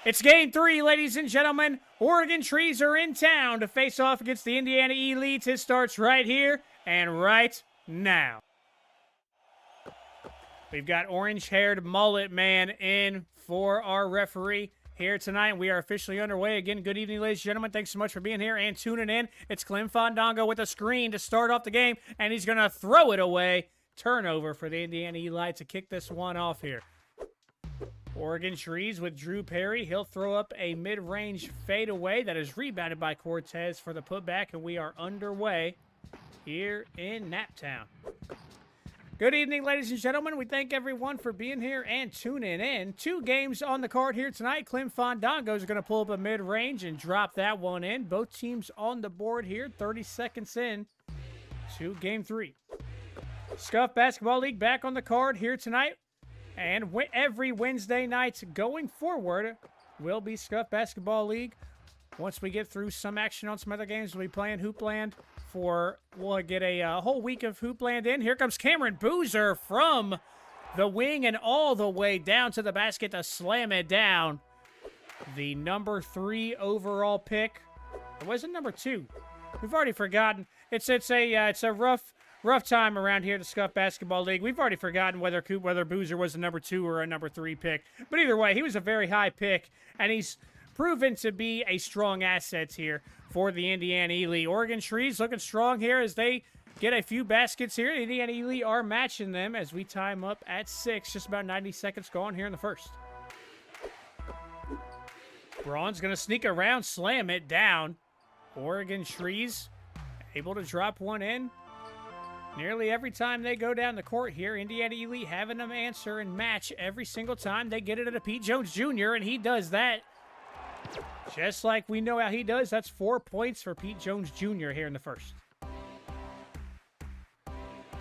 It's game 3, ladies and gentlemen. Oregon Trees are in town to face off against the Indiana Elites. It starts right here and right now. We've got orange-haired mullet man in for our referee here tonight. We are officially underway. Again, good evening, ladies and gentlemen. Thanks so much for being here and tuning in. It's Clem Fandango with a screen to start off the game, and he's going to throw it away. Turnover for the Indiana Elites to kick this one off here. Oregon Trees with Drew Perry. He'll throw up a mid-range fadeaway that is rebounded by Cortez for the putback, and we are underway here in Naptown. Good evening, ladies and gentlemen. We thank everyone for being here and tuning in. 2 games on the card here tonight. Clem Fandango is going to pull up a mid-range and drop that one in. Both teams on the board here, 30 seconds in to Game 3. Scuffed Basketball League back on the card here tonight. And every Wednesday night going forward will be Scuffed Basketball League. Once we get through some action on some other games, we'll be playing Hoopland we'll get a whole week of Hoopland in. Here comes Cameron Boozer from the wing and all the way down to the basket to slam it down. The number 3 overall pick. It wasn't number 2. We've already forgotten. It's a rough time around here to Scuffed Basketball League. We've already forgotten whether Boozer was a number 2 or a number 3 pick. But either way, he was a very high pick, and he's proven to be a strong asset here for the Indiana Elite. Oregon Trees looking strong here as they get a few baskets here. The Indiana Elite are matching them as we time up at 6. Just about 90 seconds gone here in the first. Braun's going to sneak around, slam it down. Oregon Trees able to drop one in. Nearly every time they go down the court here, Indiana Elite having them answer and match every single time they get it at a Pete Jones Jr., and he does that just like we know how he does. That's 4 points for Pete Jones Jr. here in the first.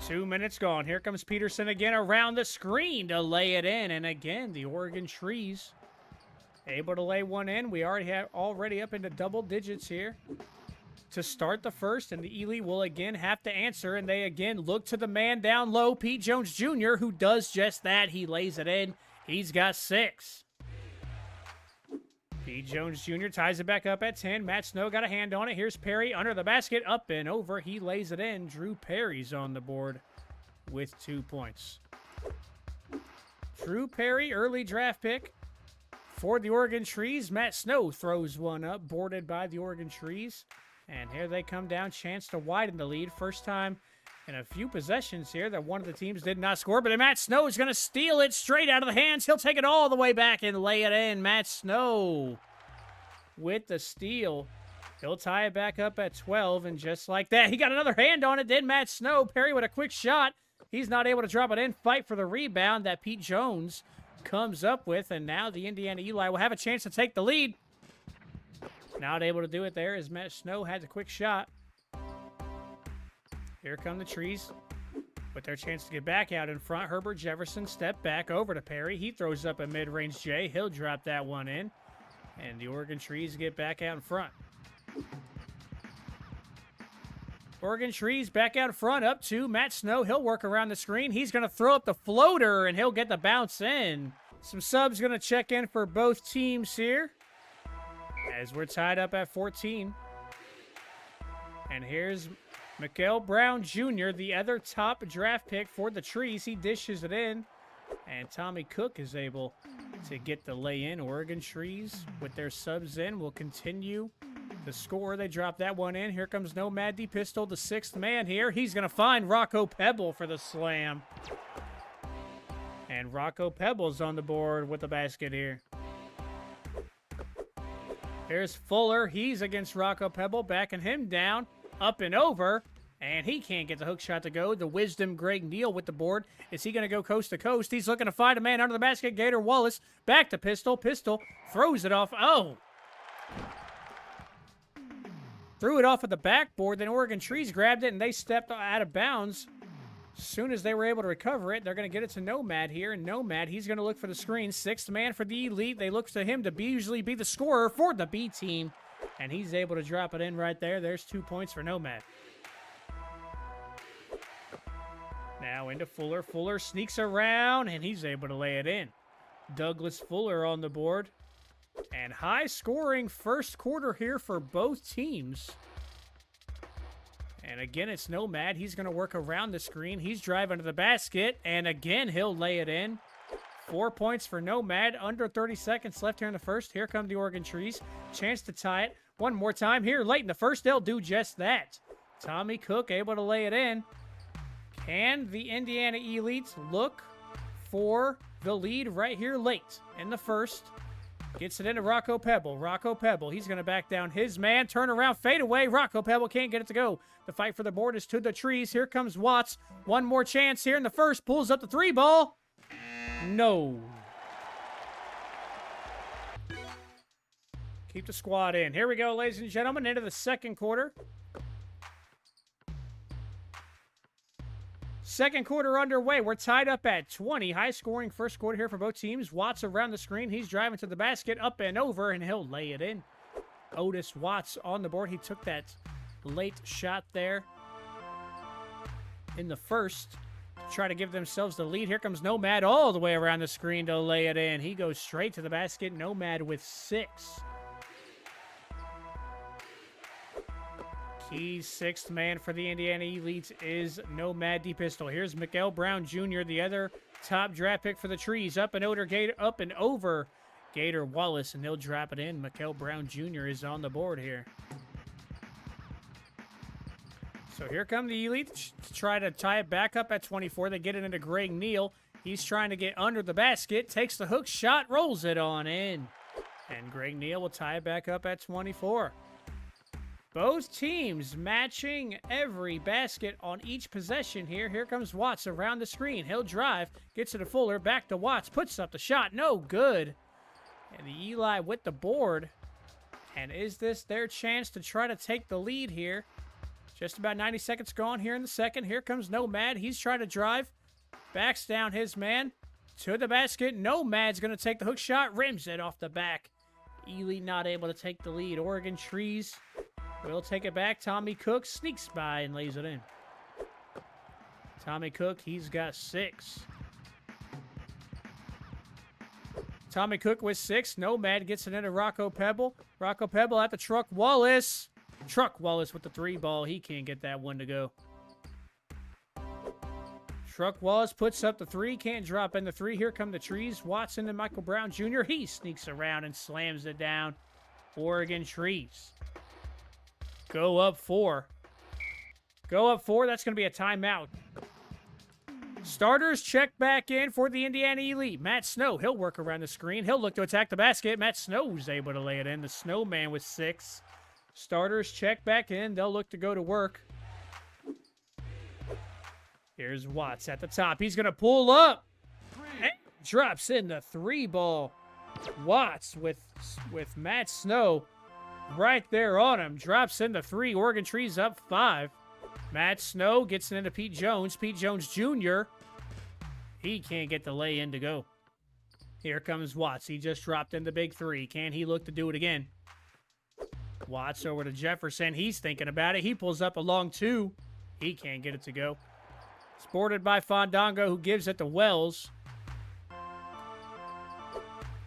2 minutes gone. Here comes Peterson again around the screen to lay it in, and again, the Oregon Trees able to lay one in. We already up into double digits here to start the first, and the Elite will again have to answer, and they again look to the man down low, Pete Jones Jr., who does just that. He lays it in. He's got 6. Pete Jones Jr. ties it back up at 10. Matt Snow got a hand on it. Here's Perry under the basket, up and over. He lays it in. Drew Perry's on the board with 2 points. Drew Perry, early draft pick for the Oregon Trees. Matt Snow throws one up, boarded by the Oregon Trees. And here they come down, chance to widen the lead. First time in a few possessions here that one of the teams did not score. But Matt Snow is going to steal it straight out of the hands. He'll take it all the way back and lay it in. Matt Snow with the steal. He'll tie it back up at 12. And just like that, he got another hand on it, did Matt Snow. Perry with a quick shot. He's not able to drop it in. Fight for the rebound that Pete Jones comes up with. And now the Indiana Eli will have a chance to take the lead. Not able to do it there as Matt Snow had the quick shot. Here come the Trees with their chance to get back out in front. Herbert Jefferson step back over to Perry. He throws up a mid-range J. He'll drop that one in. And the Oregon Trees get back out in front. Oregon Trees back out in front, up to Matt Snow. He'll work around the screen. He's going to throw up the floater, and he'll get the bounce in. Some subs going to check in for both teams here as we're tied up at 14. And here's Mikael Brown Jr., the other top draft pick for the Trees. He dishes it in, and Tommy Cook is able to get the lay-in. Oregon Trees, with their subs in, will continue the score. They drop that one in. Here comes Nomad D Pistol, the 6th man here. He's going to find Rocco Pebble for the slam. And Rocco Pebble's on the board with the basket here. Here's Fuller. He's against Rocco Pebble, backing him down. Up and over, and he can't get the hook shot to go. The Wisdom Greg Neal with the board. Is he going to go coast to coast? He's looking to find a man under the basket. Gator Wallace back to Pistol. Pistol throws it off. Oh! Threw it off at the backboard. Then Oregon Trees grabbed it, and they stepped out of bounds. As soon as they were able to recover it, they're going to get it to Nomad here. And Nomad, he's going to look for the screen. 6th man for the Elite. They look to him to usually be the scorer for the B team. And he's able to drop it in right there. There's 2 points for Nomad. Now into Fuller. Fuller sneaks around, and he's able to lay it in. Douglas Fuller on the board And high-scoring first quarter here for both teams. And again, it's Nomad. He's going to work around the screen. He's driving to the basket. And again, he'll lay it in. 4 points for Nomad. Under 30 seconds left here in the first. Here come the Oregon Trees. Chance to tie it. One more time here late in the first. They'll do just that. Tommy Cook able to lay it in. Can the Indiana Elites look for the lead right here late in the first? Gets it into Rocco Pebble. Rocco Pebble, he's going to back down his man. Turn around, fade away. Rocco Pebble can't get it to go. The fight for the board is to the Trees. Here comes Watts. One more chance here in the first. Pulls up the three ball. No. Keep the squad in. Here we go, ladies and gentlemen, into the second quarter. Second quarter underway. We're tied up at 20. High-scoring first quarter here for both teams. Watts around the screen. He's driving to the basket, up and over, and he'll lay it in. Otis Watts on the board. He took that late shot there in the first to try to give themselves the lead. Here comes Nomad all the way around the screen to lay it in. He goes straight to the basket. Nomad with 6. Key sixth man for the Indiana Elites is Nomad DePistol. Here's Miguel Brown Jr., the other top draft pick for the Trees. Up and over Gator Wallace, and they'll drop it in. Miguel Brown Jr. is on the board here. So here come the Elites to try to tie it back up at 24. They get it into Greg Neal. He's trying to get under the basket, takes the hook shot, rolls it on in. And Greg Neal will tie it back up at 24. Both teams matching every basket on each possession here. Here comes Watts around the screen. He'll drive, gets it to Fuller, back to Watts, puts up the shot. No good. And the Eli with the board. And is this their chance to try to take the lead here? Just about 90 seconds gone here in the second. Here comes Nomad. He's trying to drive. Backs down his man to the basket. Nomad's going to take the hook shot. Rims it off the back. Ely not able to take the lead. Oregon Trees will take it back. Tommy Cook sneaks by and lays it in. Tommy Cook, he's got 6. Tommy Cook with 6. Nomad gets it into Rocco Pebble. Rocco Pebble at the Truck Wallace. Truck Wallace with the 3 ball. He can't get that one to go. Truck Wallace puts up the 3. Can't drop in the 3. Here come the Trees. Watson and Michael Brown Jr. He sneaks around and slams it down. Oregon Trees go up 4. Go up 4. That's going to be a timeout. Starters check back in for the Indiana Elite. Matt Snow, he'll work around the screen. He'll look to attack the basket. Matt Snow's able to lay it in. The Snowman with 6. Starters check back in. They'll look to go to work. Here's Watts at the top. He's going to pull up. And drops in the 3 ball. Watts with Matt Snow right there on him. Drops in the 3. Oregon Trees up 5. Matt Snow gets it into Pete Jones. Pete Jones Jr. He can't get the lay in to go. Here comes Watts. He just dropped in the big 3. Can he look to do it again? Watts over to Jefferson. He's thinking about it. He pulls up a long 2. He can't get it to go. Sported by Fandango, who gives it to Wells.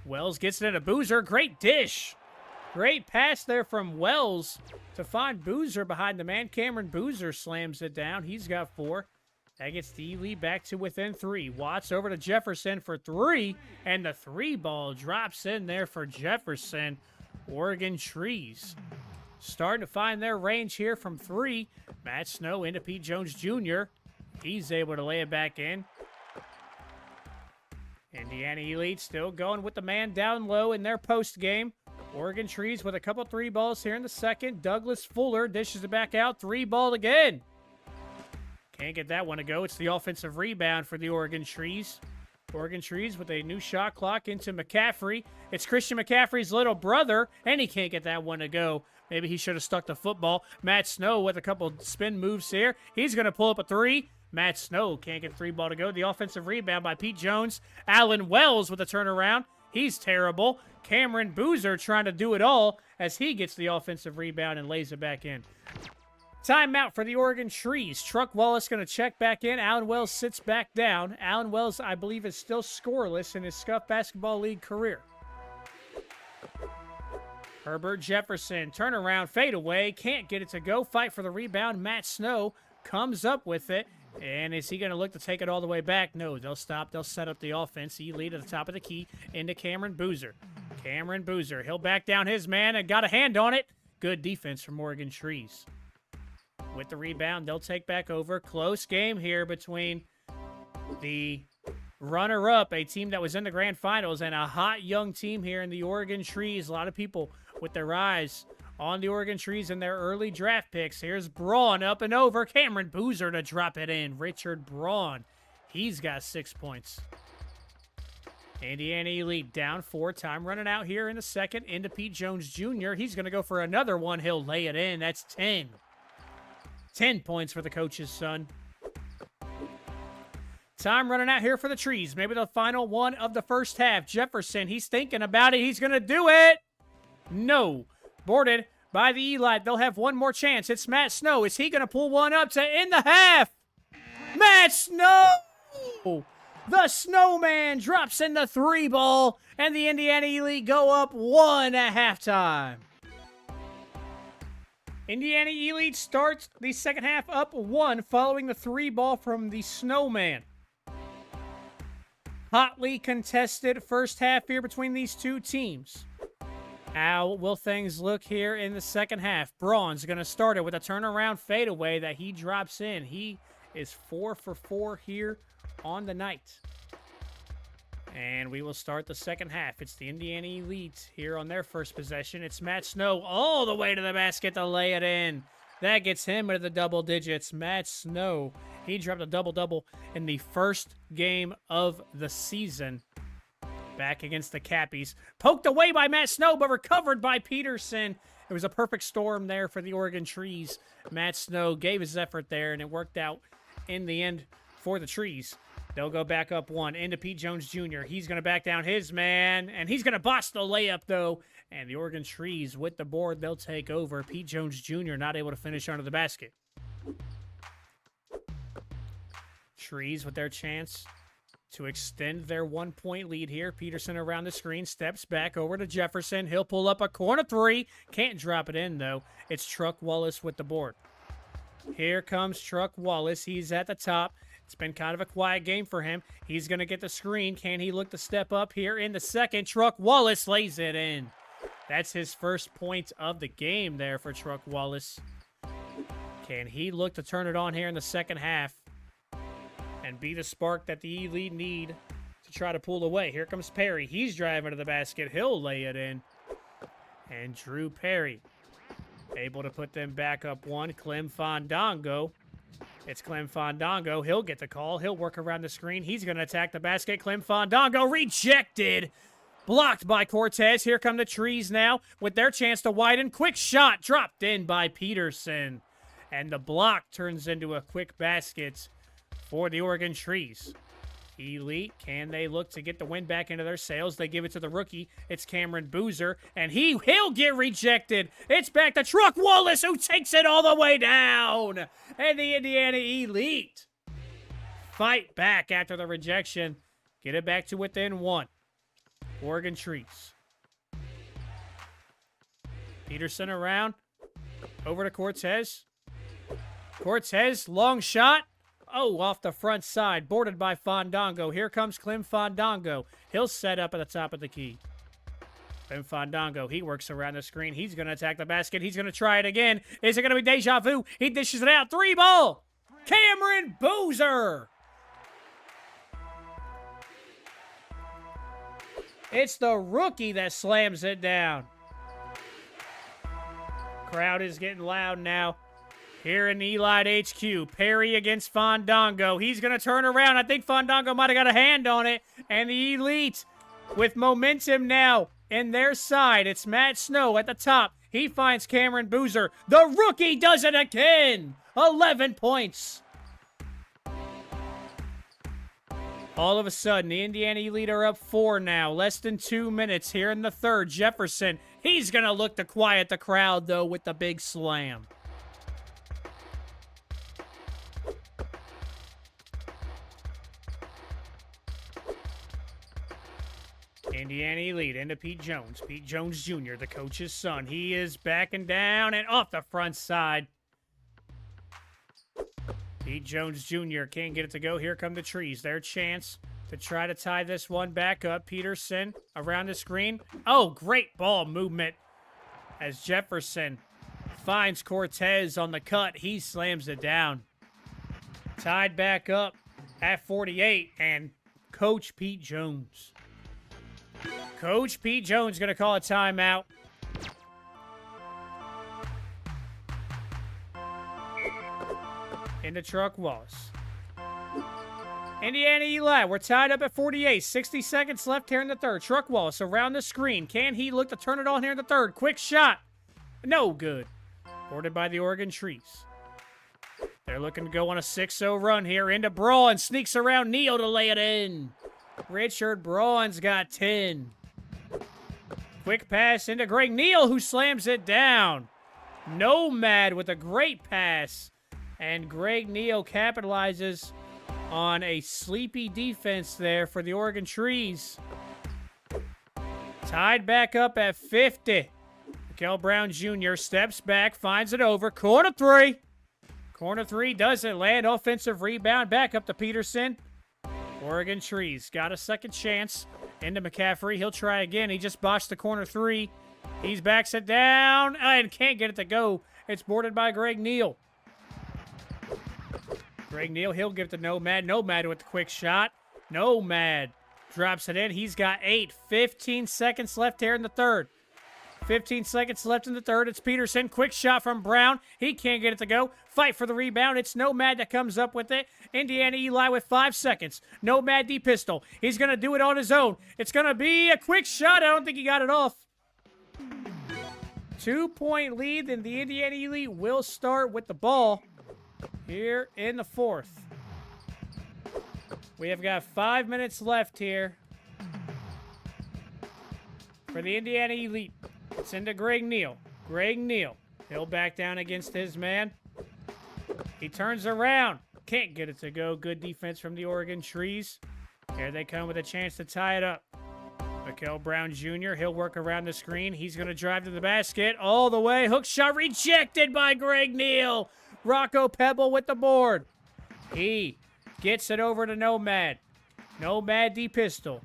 Wells gets it into Boozer. Great dish. Great pass there from Wells to find Boozer behind the man. Cameron Boozer slams it down. He's got 4. That gets the lead back to within 3. Watts over to Jefferson for 3. And the 3 ball drops in there for Jefferson. Oregon Trees starting to find their range here from 3. Matt Snow into Pete Jones Jr. He's able to lay it back in. Indiana Elite still going with the man down low in their post game. Oregon Trees with a couple 3 balls here in the second. Douglas Fuller dishes it back out. 3 ball again. Can't get that one to go. It's the offensive rebound for the Oregon Trees. Oregon Trees with a new shot clock into McCaffrey. It's Christian McCaffrey's little brother, and he can't get that one to go. Maybe he should have stuck the football. Matt Snow with a couple spin moves here. He's going to pull up a 3. Matt Snow can't get the 3 ball to go. The offensive rebound by Pete Jones. Allen Wells with a turnaround. He's terrible. Cameron Boozer trying to do it all as he gets the offensive rebound and lays it back in. Timeout for the Oregon Trees. Truck Wallace going to check back in. Allen Wells sits back down. Allen Wells, I believe, is still scoreless in his Scuffed Basketball League career. Herbert Jefferson, turnaround, fade away, can't get it to go, fight for the rebound. Matt Snow comes up with it, and is he going to look to take it all the way back? No, they'll stop, they'll set up the offense. He lead at the top of the key into Cameron Boozer. Cameron Boozer, he'll back down his man and got a hand on it. Good defense from Oregon Trees. With the rebound, they'll take back over. Close game here between the runner-up, a team that was in the grand finals, and a hot young team here in the Oregon Trees. A lot of people with their eyes on the Oregon Trees and their early draft picks. Here's Braun up and over. Cameron Boozer to drop it in. Richard Braun, he's got 6 points. Indiana Elite down 4. Time running out here in the second into Pete Jones Jr. He's going to go for another one. He'll lay it in. That's 10. 10 points for the coach's son. Time running out here for the Trees. Maybe the final one of the first half. Jefferson, he's thinking about it. He's going to do it. No. Boarded by the Elite. They'll have one more chance. It's Matt Snow. Is he going to pull one up to end the half? Matt Snow! The Snowman drops in the 3 ball, and the Indiana Elite go up 1 at halftime. Indiana Elite starts the second half up 1 following the 3 ball from the Snowman. Hotly contested first half here between these two teams. How will things look here in the second half? Braun's going to start it with a turnaround fadeaway that he drops in. He is 4 for 4 here on the night. And we will start the second half. It's the Indiana Elite here on their first possession. It's Matt Snow all the way to the basket to lay it in. That gets him into the double digits. Matt Snow, he dropped a double-double in the first game of the season. Back against the Cappies. Poked away by Matt Snow, but recovered by Peterson. It was a perfect storm there for the Oregon Trees. Matt Snow gave his effort there, and it worked out in the end for the Trees. They'll go back up 1 into Pete Jones Jr. He's going to back down his man, and he's going to botch the layup, though. And the Oregon Trees with the board, they'll take over. Pete Jones Jr. not able to finish under the basket. Trees with their chance to extend their 1-point lead here. Peterson around the screen, steps back over to Jefferson. He'll pull up a corner 3. Can't drop it in, though. It's Truck Wallace with the board. Here comes Truck Wallace. He's at the top. It's been kind of a quiet game for him. He's going to get the screen. Can he look to step up here in the second? Truck Wallace lays it in. That's his first point of the game there for Truck Wallace. Can he look to turn it on here in the second half and be the spark that the Elite need to try to pull away? Here comes Perry. He's driving to the basket. He'll lay it in. And Drew Perry able to put them back up 1. Clem Fandango. It's Clem Fandango. He'll get the call. He'll work around the screen. He's going to attack the basket. Clem Fandango rejected. Blocked by Cortez. Here come the Trees now with their chance to widen. Quick shot dropped in by Peterson. And the block turns into a quick basket for the Oregon Trees. Elite, can they look to get the win back into their sails? They give it to the rookie. It's Cameron Boozer, and he'll get rejected. It's back to Truck Wallace, who takes it all the way down. And the Indiana Elite fight back after the rejection. Get it back to within 1. Oregon Trees. Peterson around. Over to Cortez. Cortez, long shot. Oh, off the front side, boarded by Fandango. Here comes Clem Fandango. He'll set up at the top of the key. Clem Fandango, he works around the screen. He's going to attack the basket. He's going to try it again. Is it going to be deja vu? He dishes it out. 3 ball. Cameron Boozer. It's the rookie that slams it down. Crowd is getting loud now. Here in Elite HQ, Perry against Fandango. He's going to turn around. I think Fandango might have got a hand on it. And the Elite with momentum now in their side. It's Matt Snow at the top. He finds Cameron Boozer. The rookie does it again. 11 points. All of a sudden, the Indiana Elite are up 4 now. Less than 2 minutes here in the third. Jefferson, he's going to look to quiet the crowd, though, with the big slam. Indiana Elite into Pete Jones. Pete Jones Jr., the coach's son. He is backing down and off the front side. Pete Jones Jr. can't get it to go. Here come the trees. Their chance to try to tie this one back up. Peterson around the screen. Oh, great ball movement as Jefferson finds Cortez on the cut. He slams it down. Tied back up at 48, and Coach Pete Jones. Coach Pete Jones going to call a timeout. Into Truck Wallace. Indiana Eli, we're tied up at 48. 60 seconds left here in the third. Truck Wallace around the screen. Can he look to turn it on here in the third? Quick shot. No good. Boarded by the Oregon Trees. They're looking to go on a 6-0 run here. Into Braun. Sneaks around Neal to lay it in. Richard Braun's got 10. Quick pass into Greg Neal, who slams it down. Nomad with a great pass. And Greg Neal capitalizes on a sleepy defense there for the Oregon Trees. Tied back up at 50. Mikael Brown Jr. steps back, finds it over. Corner three. Corner three doesn't land. Offensive rebound. Back up to Peterson. Oregon Trees got a second chance. Into McCaffrey. He'll try again. He just botched the corner three. He's backs it down and can't get it to go. It's boarded by Greg Neal. Greg Neal, he'll give it to Nomad. Nomad with the quick shot. Nomad drops it in. He's got 8. 15 seconds left here in the third. 15 seconds left in the third. It's Peterson. Quick shot from Brown. He can't get it to go. Fight for the rebound. It's Nomad that comes up with it. Indiana Eli with 5 seconds. Nomad D-pistol. He's going to do it on his own. It's going to be a quick shot. I don't think he got it off. 2-point lead, and the Indiana Elite will start with the ball here in the fourth. We have got 5 minutes left here for the Indiana Elite. It's into Greg Neal. Greg Neal. He'll back down against his man. He turns around. Can't get it to go. Good defense from the Oregon Trees. Here they come with a chance to tie it up. Mikael Brown Jr. He'll work around the screen. He's going to drive to the basket all the way. Hook shot rejected by Greg Neal. Rocco Pebble with the board. He gets it over to Nomad. Nomad D-pistol.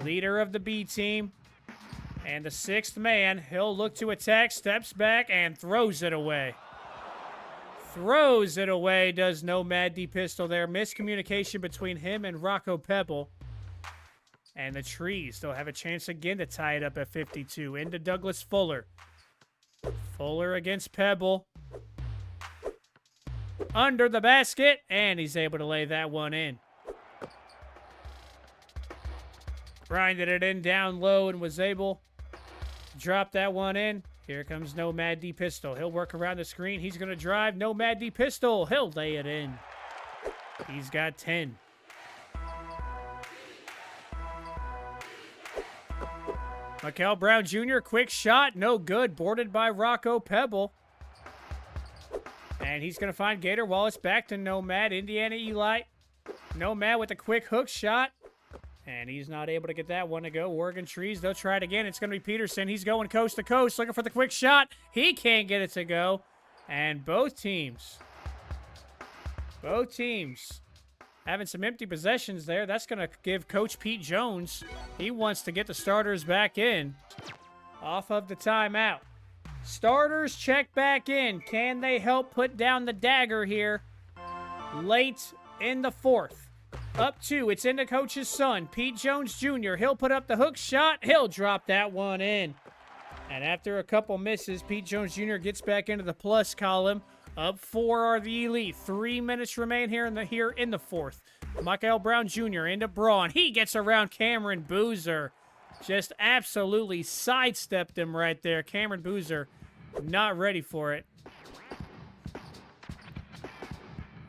Leader of the B team. And the sixth man, he'll look to attack, steps back, and throws it away. Throws it away, does Nomad D-pistol there. Miscommunication between him and Rocco Pebble. And the Trees, they'll have a chance again to tie it up at 52. Into Douglas Fuller. Fuller against Pebble. Under the basket, and he's able to lay that one in. Grinded it in down low and was able to drop that one in. Here comes Nomad D-pistol. He'll work around the screen. He's going to drive. Nomad D-pistol. He'll lay it in. He's got 10. Mikael Brown Jr., quick shot. No good. Boarded by Rocco Pebble. And he's going to find Gator Wallace back to Nomad. Indiana Eli. Nomad with a quick hook shot. And he's not able to get that one to go. Oregon Trees, they'll try it again. It's going to be Peterson. He's going coast to coast, looking for the quick shot. He can't get it to go. And both teams having some empty possessions there. That's going to give Coach Pete Jones, he wants to get the starters back in off of the timeout. Starters check back in. Can they help put down the dagger here late in the fourth? Up 2. It's into Coach's son, Pete Jones Jr. He'll put up the hook shot. He'll drop that one in. And after a couple misses, Pete Jones Jr. gets back into the plus column. Up 4 are the Elite. 3 minutes remain here in the fourth. Mikael Brown Jr. into Braun. He gets around Cameron Boozer. Just absolutely sidestepped him right there. Cameron Boozer not ready for it.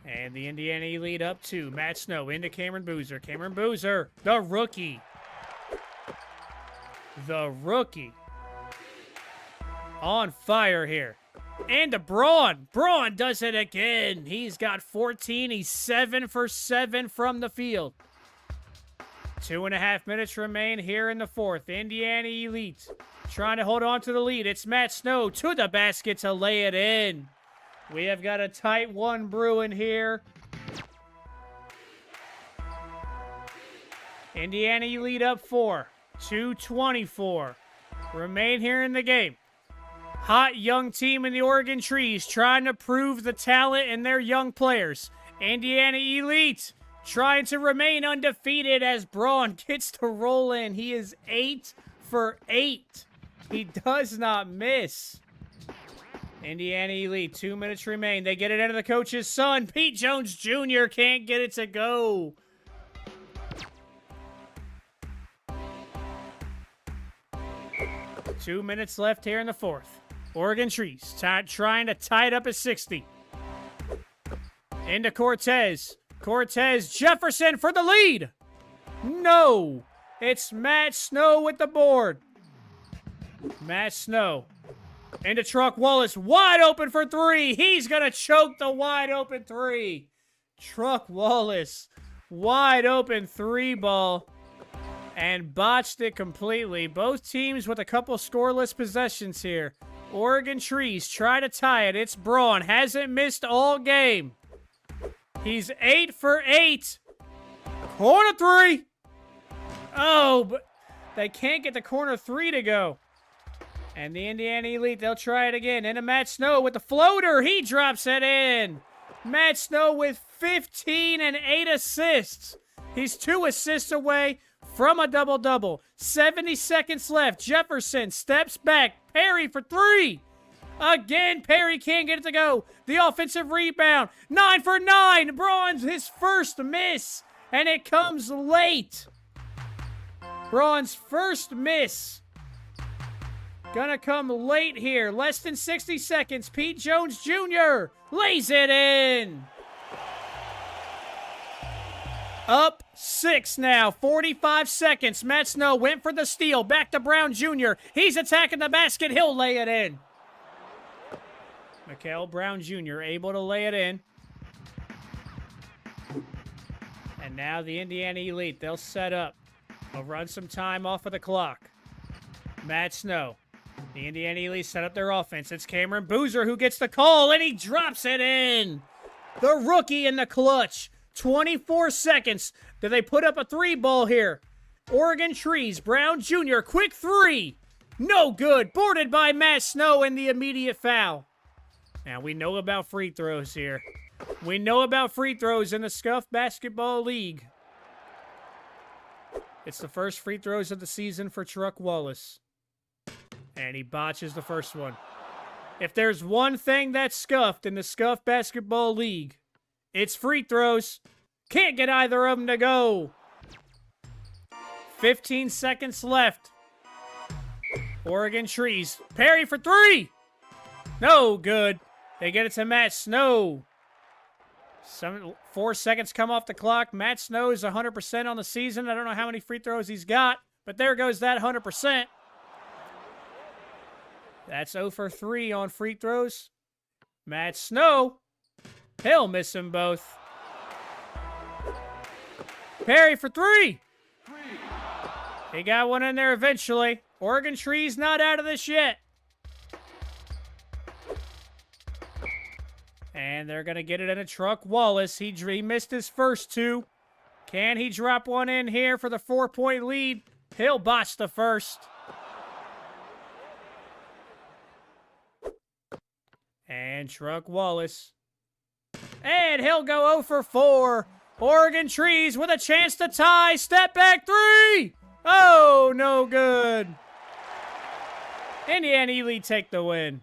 And the Indiana Elite up 2. Matt Snow into Cameron Boozer. Cameron Boozer, the rookie. The rookie. On fire here. And to Braun. Braun does it again. He's got 14. He's 7 for 7 from the field. 2.5 minutes remain here in the fourth. Indiana Elite trying to hold on to the lead. It's Matt Snow to the basket to lay it in. We have got a tight one brewing here. Indiana Elite up 4. 2:24 remain here in the game. Hot young team in the Oregon Trees trying to prove the talent in their young players. Indiana Elite trying to remain undefeated as Braun gets to roll in. He is 8 for 8. He does not miss. Indiana Elite, 2 minutes remain. They get it into the coach's son. Pete Jones Jr. can't get it to go. Two minutes left here in the fourth. Oregon Trees trying to tie it up at 60. Into Cortez. Cortez Jefferson for the lead. No. It's Matt Snow with the board. Matt Snow. Into Truck Wallace. Wide open for three. He's going to choke the wide open three. Truck Wallace. Wide open three ball. And botched it completely. Both teams with a couple scoreless possessions here. Oregon Trees try to tie it. It's Braun. Hasn't missed all game. He's 8 for 8. Corner three. Oh, but they can't get the corner three to go. And the Indiana Elite, they'll try it again. Into Matt Snow with the floater. He drops it in. Matt Snow with 15 and 8 assists. He's 2 assists away from a double-double. 70 seconds left. Jefferson steps back. Perry for three. Again, Perry can't get it to go. The offensive rebound. 9 for 9. Braun's his first miss. And it comes late. Braun's first miss. Gonna come late here. Less than 60 seconds. Pete Jones Jr. lays it in. Up 6 now. 45 seconds. Matt Snow went for the steal. Back to Brown Jr. He's attacking the basket. He'll lay it in. Mikael Brown Jr. able to lay it in. And now the Indiana Elite. They'll set up. They'll run some time off of the clock. Matt Snow. The Indiana Elite set up their offense. It's Cameron Boozer who gets the call, and he drops it in. The rookie in the clutch. 24 seconds. Do they put up a three ball here? Oregon Trees. Brown Jr. Quick three. No good. Boarded by Matt Snow in the immediate foul. Now, we know about free throws here. We know about free throws in the Scuffed Basketball League. It's the first free throws of the season for Truck Wallace. And he botches the first one. If there's one thing that's scuffed in the Scuffed Basketball League, it's free throws. Can't get either of them to go. 15 seconds left. Oregon Trees. Perry for three. No good. They get it to Matt Snow. 4 seconds come off the clock. Matt Snow is 100% on the season. I don't know how many free throws he's got, but there goes that 100%. That's 0 for 3 on free throws. Matt Snow. He'll miss them both. Perry for three. He got one in there eventually. Oregon Trees not out of this yet. And they're going to get it in a Truck Wallace. He missed his first two. Can he drop one in here for the 4-point lead? He'll botch the first. And Truck Wallace. And he'll go 0 for 4. Oregon Trees with a chance to tie. Step back three. Oh, no good. Indiana Elite take the win.